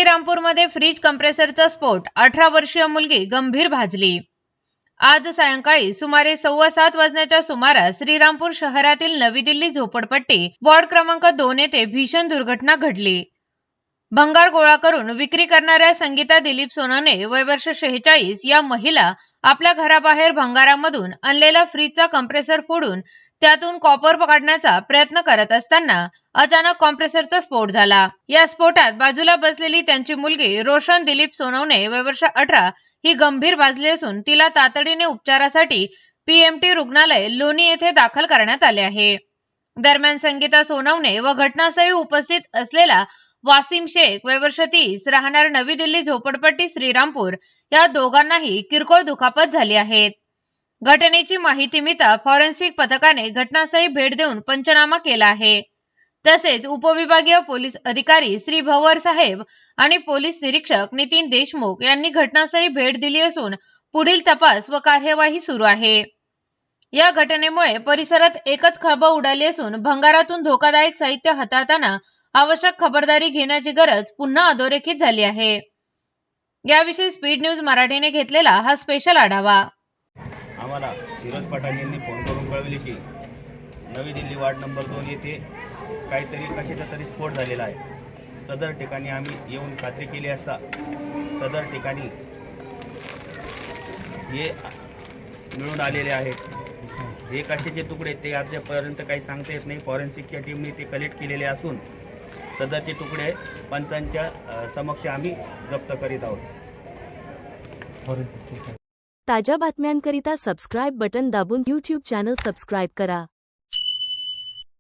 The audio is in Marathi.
श्रीरामपूरमध्ये फ्रीज कंप्रेसरचा स्फोट, 18 वर्षीय मुलगी गंभीर भाजली। आज सायंकाळी सुमारे 7:15 वाजण्याच्या सुमारास श्रीरामपूर शहरातील नवी दिल्ली झोपडपट्टी वॉर्ड क्रमांक 2 येथे भीषण दुर्घटना घडली। भंगार गोळा करून विक्री करणाऱ्या संगीता दिलीप सोनवणे वय वर्ष 46 या महिला आपल्या घराबाहेर भंगारामधून आणलेला फ्रीजचा कंप्रेसर फोडून त्यातून कॉपर काढण्याचा प्रयत्न करत असताना अचानक कॉम्प्रेसरचा स्फोट झाला। या स्फोटात बाजूला बसलेली त्यांची मुलगी रोशन दिलीप सोनवणे वय वर्ष 18 ही गंभीर भाजली असून तिला तातडीने उपचारासाठी पीएमटी रुग्णालय लोणी येथे दाखल करण्यात आले आहे। दरम्यान संगीता सोनवणे व घटनास्थळी उपस्थित असलेला वासिम शेख वय वर्ष 30 राहणार नवी दिल्ली झोपडपट्टी श्रीरामपूर या दोघांनाही किरकोळ दुखापत झाली आहे। घटनेची माहिती मिळता फॉरेन्सिक पथकाने घटनास्थळी भेट देऊन पंचनामा केला आहे। तसेच उपविभागीय पोलीस अधिकारी श्री भवर साहेब आणि पोलीस निरीक्षक नितीन देशमुख यांनी घटनास्थळी भेट दिली असून पुढील तपास व कार्यवाही सुरू आहे। या घटनेमुळे परिसरात एकच खळबळ उडाली असून भंगारातून धोकादायक साहित्य हाताळताना आवश्यक खबरदारी घेण्याची गरज पुन्हा अधोरेखित झाली आहे। याविषयी स्पीड न्यूज मराठीने घेतलेला हा स्पेशल आढावा। आम्हाला फिरोज पठाण यांनी फोन करून कळवले की नवी दिल्ली वार्ड नंबर 2 येथे काहीतरी कशाचा तरी स्फोट झालेला आहे। सदर ठिकाणी आम्ही येऊन खात्री केली असता सदर ठिकाणी हे मिळून आलेले आहेत। हे कशाचे तुकडे ते आतापर्यंत काही सांगता येत नाही। फॉरेन्सिकच्या टीमने ते कलेक्ट केलेले असून सदरचे तुकडे पंचांच्या समक्ष आम्ही जप्त करीत आहोत। ताज्या बातम्यांकरिता सबस्क्राइब बटन दाबून YouTube चॅनल सबस्क्राइब करा।